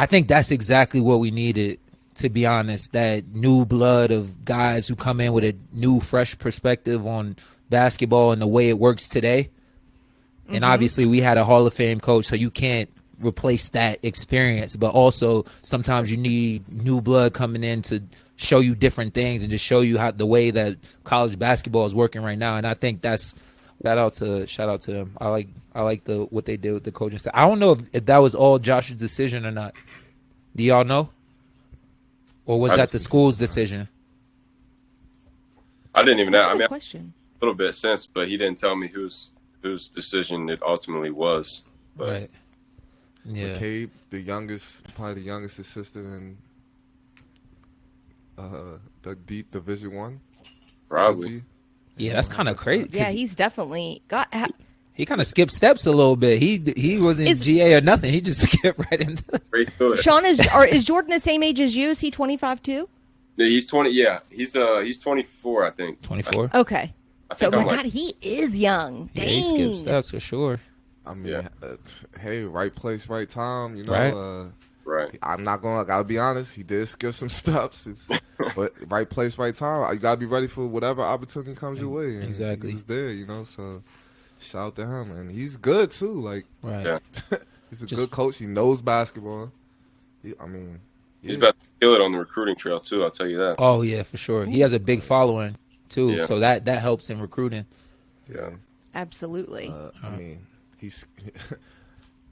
think that's exactly what we needed, to be honest. That new blood of guys who come in with a new, fresh perspective on basketball and the way it works today. And obviously we had a Hall of Fame coach, so you can't replace that experience. But also sometimes you need new blood coming in to show you different things and just show you how the way that college basketball is working right now. And I think that's shout out to them. I like what they did with the coaching staff. I don't know if that was all Josh's decision or not. Do y'all know? Or was that the school's decision? I didn't even know. That's a I good mean, question. a little bit since, but he didn't tell me whose decision it ultimately was. But Right. Yeah. McCabe, probably the youngest assistant in the deep Division One. probably. Yeah, that's kind of crazy. 'cause Yeah, he's definitely got. he kind of skipped steps a little bit. He wasn't GA or nothing. He just skipped right into. Straight to it. Sean, is Jordan the same age as you? Is he 25 too? Yeah, he's 20. Yeah, he's 24, I think. 24. Okay. I So think I'm my like, God, he is young. Yeah, he skipped Dang. steps for sure. I mean, Yeah. hey, right place, right time. You know, Right. right. I gotta be honest. He did skip some steps, but right place, right time. You gotta be ready for whatever opportunity comes your way. And Exactly. he was there, so shout out to him, and he's good too. Like, Right. Yeah. he's a Just- good coach. He knows basketball. He's yeah. about to kill it on the recruiting trail too. I'll tell you that. Oh yeah, for sure. He has a big following too, Yeah. so that helps in recruiting. Yeah. Absolutely. He's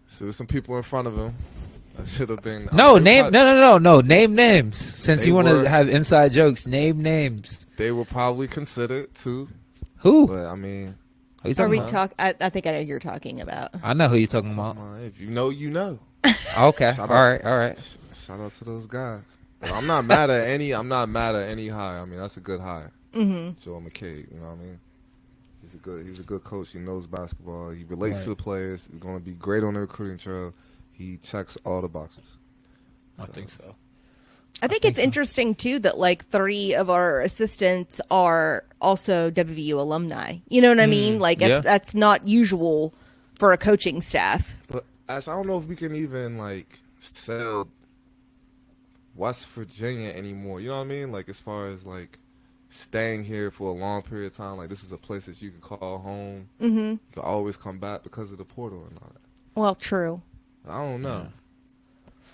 so there's some people in front of him. I should have been. No, they name names. Since They you want were- to have inside jokes, name names. They were probably considered too, Who? but I mean, Who you Are talking we about? I think I know who you're talking about. I know who you're talking about. if you know, you know. Okay. Shout All out. right. Shout out to those guys. Well, I'm not mad at any. I'm not mad at any hire. I mean, that's a good hire. Joe McCabe. You know what I mean? He's a good coach. He knows basketball. He relates Right. to the players. He's going to be great on the recruiting trail. He checks all the boxes. I think so. I think it's interesting too that like 3 of our assistants are also WVU alumni. You know what I mean? Like yeah. that's not usual for a coaching staff. But Ash, I don't know if we can even like sell West Virginia anymore. You know what I mean? Like as far as like staying here for a long period of time. Like this is a place that you can call home. You can always come back because of the portal and all that. Well, true. I don't know.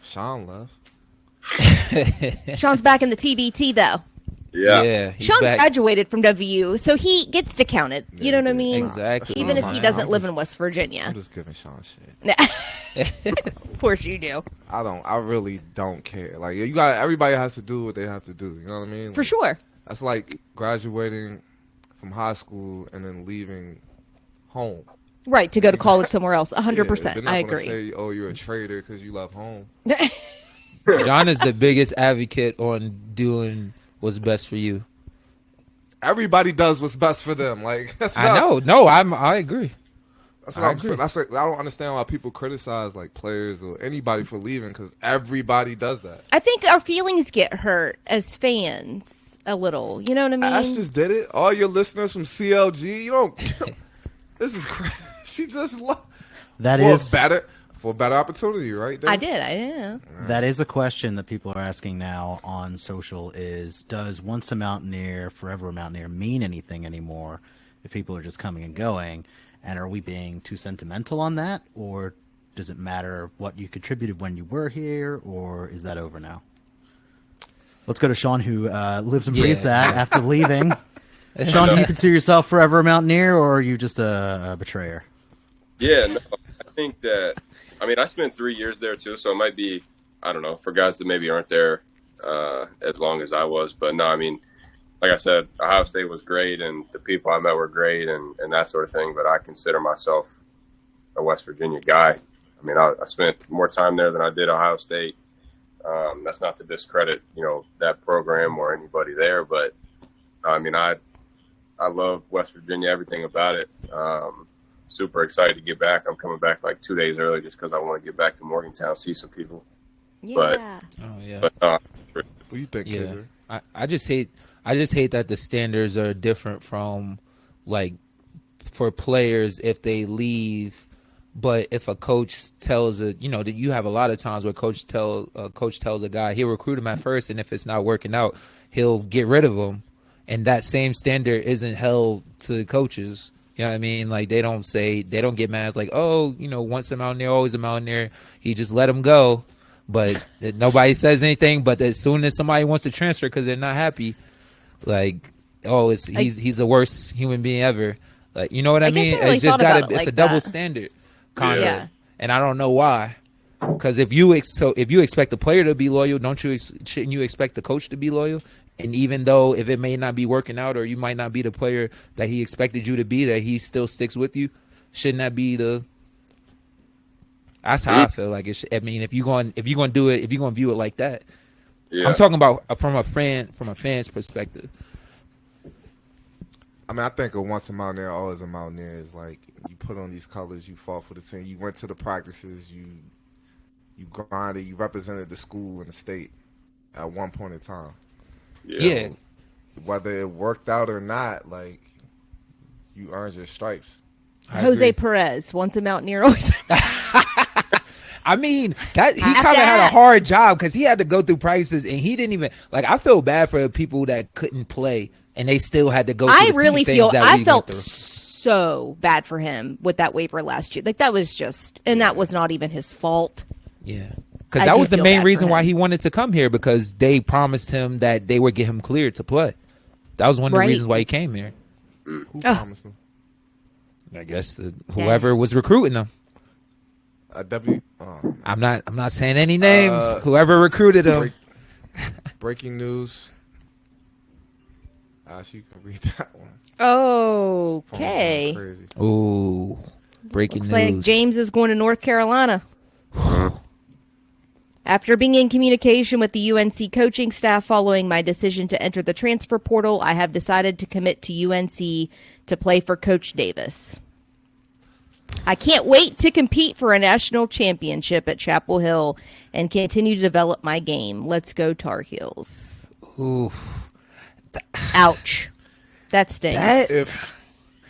Sean left. Sean's back in the TBT though. Yeah. He's Sean back. graduated from WVU, so he gets to count it. You know what I mean? Exactly. Even if he I'm doesn't live just- in West I'm Virginia. just giving Sean shit. Of course you do. I really don't care. Like everybody has to do what they have to do. You know what I mean? For Like, sure. That's like graduating from high school and then leaving home. Right, to go to college somewhere else. 100%. They're not I gonna agree. say, "Oh, you're a traitor because you left home." John is the biggest advocate on doing what's best for you. everybody does what's best for them. Like that's I know. No, I agree. That's what I'm saying. That's like, I don't understand why people criticize like players or anybody for leaving because everybody does that. I think our feelings get hurt as fans a little. You know what I mean? Ash just did it. All your listeners from CLG, you don't. This is crazy. She just that for is for a better opportunity, right? Dave? I did. That is a question that people are asking now on social: is does once a Mountaineer, forever a Mountaineer mean anything anymore? If people are just coming and going. And are we being too sentimental on that, or does it matter what you contributed when you were here, or is that over now? Let's go to Sean, who lives and breathes that after leaving. Sean, do you consider yourself forever a Mountaineer, or are you just a betrayer? Yeah, no, I think that, I mean, I spent 3 years there too, so it might be, I don't know, for guys that maybe aren't there as long as I was. But no, I mean, like I said, Ohio State was great, and the people I met were great, and that sort of thing. But I consider myself a West Virginia guy. I mean, I spent more time there than I did Ohio State. That's not to discredit, that program or anybody there, but I mean, I love West Virginia, everything about it. Super excited to get back. I'm coming back like 2 days early just because I want to get back to Morgantown, see some people. Yeah. But what do you think, KJ? I just hate that the standards are different from, like, for players if they leave. But if a coach tells that you have a lot of times where coach tells a guy he'll recruit him at first, and if it's not working out, he'll get rid of him. And that same standard isn't held to coaches. You know what I mean? Like, they don't get mad. It's like, once a Mountaineer, always a Mountaineer. He just let him go. But nobody says anything. But as soon as somebody wants to transfer because they're not happy, like, he's the worst human being ever. Like, you know what I mean? Really it's just it's a double that. standard, kind of. Yeah. And I don't know why. Because if you expect the player to be loyal, shouldn't you expect the coach to be loyal? And even though if it may not be working out or you might not be the player that he expected you to be, that he still sticks with you, shouldn't that be the? That's how I feel like it should. I mean, if you're going to do it, if you're going to view it like that, I'm talking about from a fan's perspective. I mean, I think a once a Mountaineer, always a Mountaineer is like you put on these colors, you fought for the team, you went to the practices, you grinded, you represented the school and the state at one point in time. Yeah. Whether it worked out or not, like, you earned your stripes. Jose Perez, once a Mountaineer, always. I mean, that he kind of had a hard job because he had to go through practices and he didn't even I feel bad for the people that couldn't play and they still had to go. I felt so bad for him with that waiver last year. Like, that was just, and that was not even his fault. Yeah. Because that was the main reason why he wanted to come here, because they promised him that they would get him cleared to play. That was one of the reasons why he came here. Who promised him? I guess whoever was recruiting him. I'm not saying any names. Whoever recruited him. Breaking news. You can read that one. Okay. Ooh, breaking news. Looks like James is going to North Carolina. After being in communication with the UNC coaching staff following my decision to enter the transfer portal, I have decided to commit to UNC to play for Coach Davis. I can't wait to compete for a national championship at Chapel Hill and continue to develop my game. Let's go Tar Heels. Ooh. Ouch. That stings.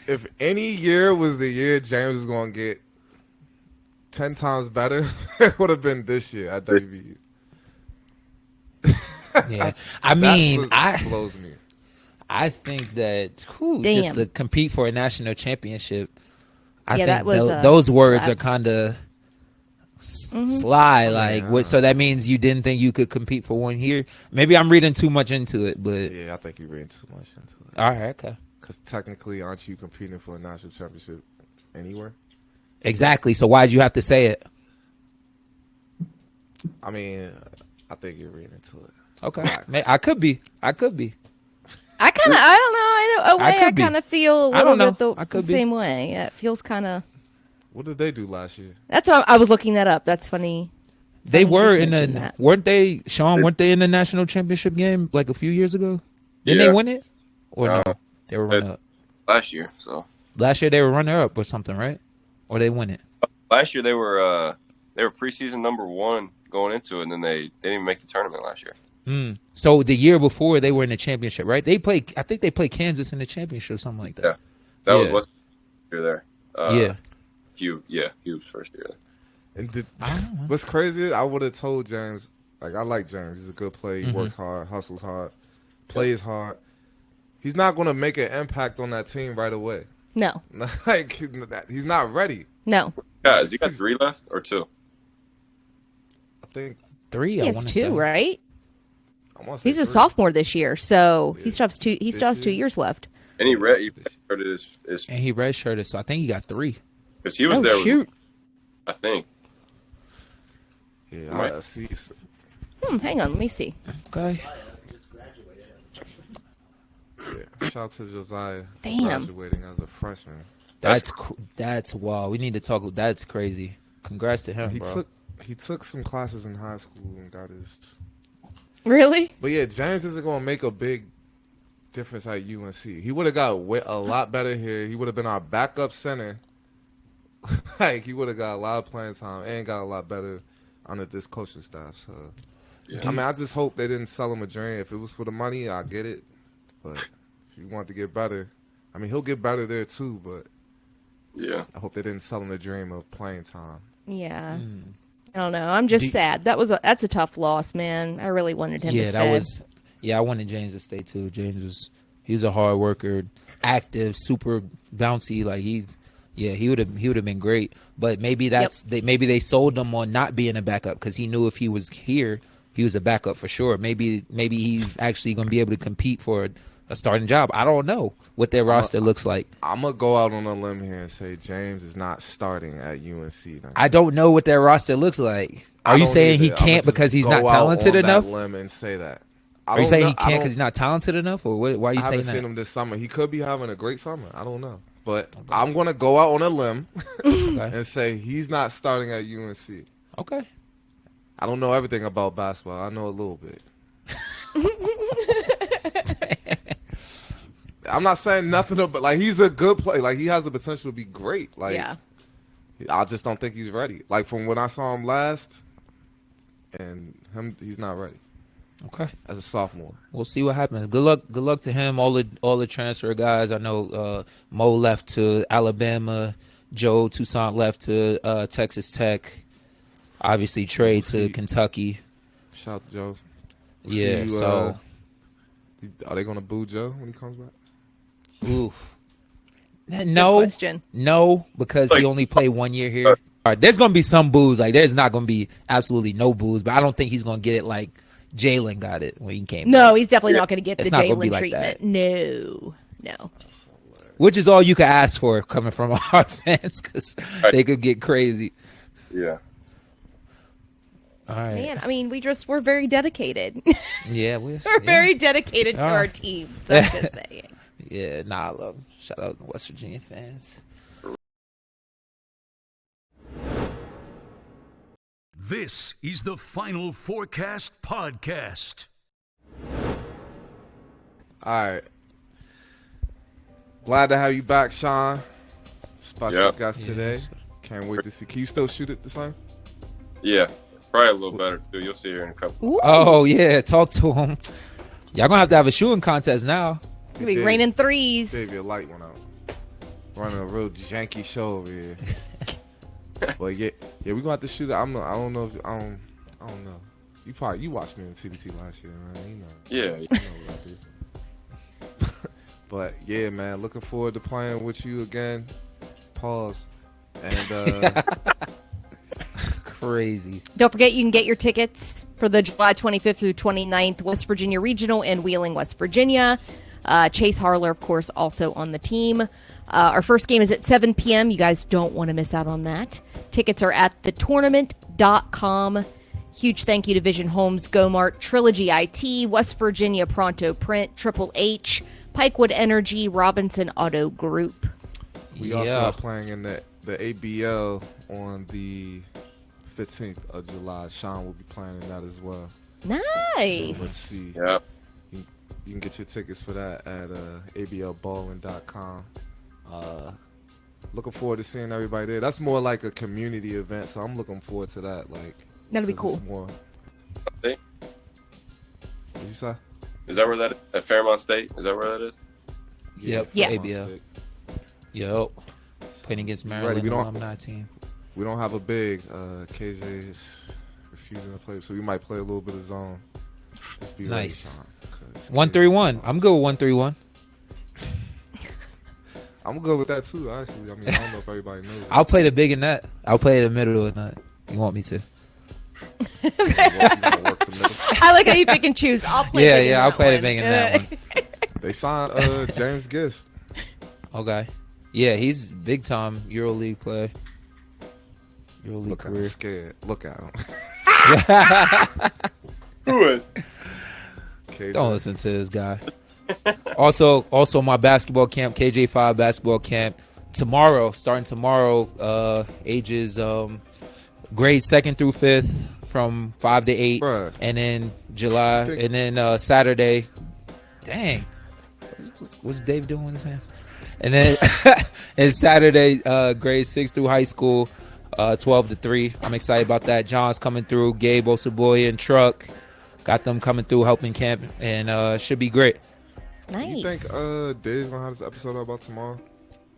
If any year was the year James was going to get 10 times better, it would have been this year at WVU. Yeah. I mean, blows me. I think that just to compete for a national championship, I think those words are kind of sly. Like, so that means you didn't think you could compete for one here? Maybe I'm reading too much into it, but yeah, I think you're reading too much into it. All right, okay. Because technically, aren't you competing for a national championship anywhere? Exactly. So why'd you have to say it? I mean, I think you're reading into it. Okay, I could be. I don't know. I kind of feel a little bit the same way. Yeah, it feels kind of. What did they do last year? That's what I was looking that up. That's funny. They were weren't they, Sean? Weren't they in the national championship game like a few years ago? Didn't they win it? Or no? They were runner up. last year. So Last year they were runner up or something, right? Or they win it. last year they were preseason number 1 going into it, and then they didn't even make the tournament last year. So the year before they were in the championship, right? I think they played Kansas in the championship or something like that. Yeah, that was what's year there. Hugh was first year there. And what's crazy? I would have told James. Like, I like James. He's a good player. He works hard, hustles hard, plays hard. He's not going to make an impact on that team right away. No. Like, he's not ready. No. Guys, you got 3 left or 2? I think 3. He I has want to 2, say. right? I want to say He's a 3. sophomore this year, so Yeah. he still has 2 years left. And he redshirted his And he redshirted, so I think he got 3. because he was Oh, there. shoot. I think. Yeah, Right. I see. Hang on, let me see. Okay. Yeah. Shout out to Josiah for Damn. graduating as a freshman. That's wow. We need to talk. That's crazy. Congrats to him, bro. He took some classes in high school and got his. Really? But yeah, James isn't going to make a big difference at UNC. He would have got a lot better here. He would have been our backup center. Like, he would have got a lot of playing time and got a lot better under this coaching staff. So, Yeah. I mean, I just hope they didn't sell him a dream. If it was for the money, I get it. But if you want to get better, I mean, he'll get better there too. But Yeah. I hope they didn't sell him the dream of playing time. Yeah. I don't know. I'm just sad. That's a tough loss, man. I really wanted him to Yeah, stay. that was. Yeah, I wanted James to stay too. He's a hard worker, active, super bouncy. Like he would have been great. But maybe maybe they sold him on not being a backup because he knew if he was here, he was a backup for sure. Maybe he's actually going to be able to compete for a starting job. I don't know what their roster looks like. I'm going to go out on a limb here and say James is not starting at UNC. I don't know what their roster looks like. Are you saying he can't because he's not talented enough? Limb and say that. Are you saying he can't because he's not talented enough, or what, why are you I saying haven't that? seen him this summer. He could be having a great summer. I don't know. But I'm going to go out on a limb Okay. and say he's not starting at UNC. Okay. I don't know everything about basketball. I know a little bit. I'm not saying nothing about, like, he's a good player. Like, he has the potential to be great. Like, Yeah. I just don't think he's ready. Like, from when I saw him last, and he's not ready Okay. as a sophomore. We'll see what happens. Good luck to him. All the transfer guys. I know Mo left to Alabama. Joe Toussaint left to Texas Tech. Obviously Trey to Kentucky. Shout out to Joe. Yeah. See you, So. Are they going to boo Joe when he comes back? Oof. Good No, question. no, because he only played 1 year here. All right, there's gonna be some boos. Like, there's not gonna be absolutely no boos, but I don't think he's gonna get it like Jalen got it when he came. No, back. he's definitely not going to get It's the not gonna be Jalen like treatment. that. No. Which is all you can ask for coming from our fans, because they could get crazy. Yeah. All right. Man, I mean, we're very dedicated. Yeah, We're very dedicated to our team. So I'm just saying. Yeah, I love them. Shout out to West Virginia fans. This is the Final Fourcast podcast. All right. Glad to have you back, Sean. Special Yep. guest today. Can't wait to see. Can you still shoot it the same? Yeah. Probably a little better too. You'll see here in a couple. Ooh, Oh yeah, talk to him. Y'all gonna have a shooting contest now. it's gonna be raining threes. Baby, a light went out. Running a real janky show over here. But yeah, we're gonna have to shoot it. I don't know. I don't know. You watched me in TBT last year, man. You know. Yeah. You know what I do. But yeah, man, looking forward to playing with you again. Pause. And Crazy. Don't forget, you can get your tickets for the July 25th through 29th West Virginia Regional in Wheeling, West Virginia. Chase Harler, of course, also on the team. Our first game is at 7 p.m. You guys don't want to miss out on that. Tickets are at thetournament.com. Huge thank you to Vision Homes, GoMart, Trilogy IT, West Virginia Pronto Print, Triple H, Pikewood Energy, Robinson Auto Group. we also are playing in the ABL on the 15th of July. Sean will be playing in that as well. Nice. Let's see. Yeah. You can get your tickets for that at ablbowling.com. Looking forward to seeing everybody there. That's more like a community event, so I'm looking forward to that. Like, That'll be 'cause cool. it's more. State? What'd you say? Is that where that is? At Fairmont State? Is that where that is? Yep. Yeah. ABL. Yep. Playing against Maryland we don't- alumni team. We don't have a big. KJ is refusing to play, so we might play a little bit of zone. Just be ready, Nice. Sean, 'cause 1-3-1. I'm good with 1-3-1. I'm good with that too. Actually, I mean, I don't know if everybody knows. I'll play the big in net. I'll play the middle in net. You want me to? I like how you pick and choose. I'll play. Yeah, big in yeah. I'll that play the one. big in that one. They signed James Gist. Okay. Yeah, he's big time EuroLeague player. EuroLeague Look at him, career. scared. Look at him. Who is? KJ. Don't listen to this guy. Also, my basketball camp, KJ5 basketball camp, starting tomorrow, ages grades 2nd through 5th from 5 to 8, Bruh. and then July, and then Saturday. Dang, what's Dave doing with his hands? And then it's Saturday, grades 6 through high school, 12 to 3. I'm excited about that. John's coming through, Gabe Osaboy and Truck. Got them coming through helping camp, and should be great. Nice. You think Dave's gonna have this episode out about tomorrow?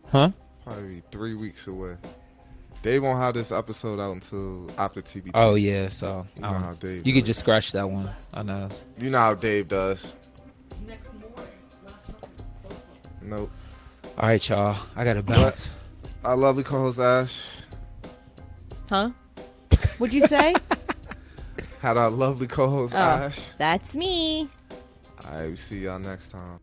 Huh? Probably 3 weeks away. Dave won't have this episode out until after TBT. Oh, yeah, so You know how Dave you could does. just scratch that one. I know. You know how Dave does. Nope. All right, y'all. I got to bounce. Our lovely co-host Ash Huh? What'd you say? had our lovely co-host Oh, Ash. that's me. All right, we see y'all next time.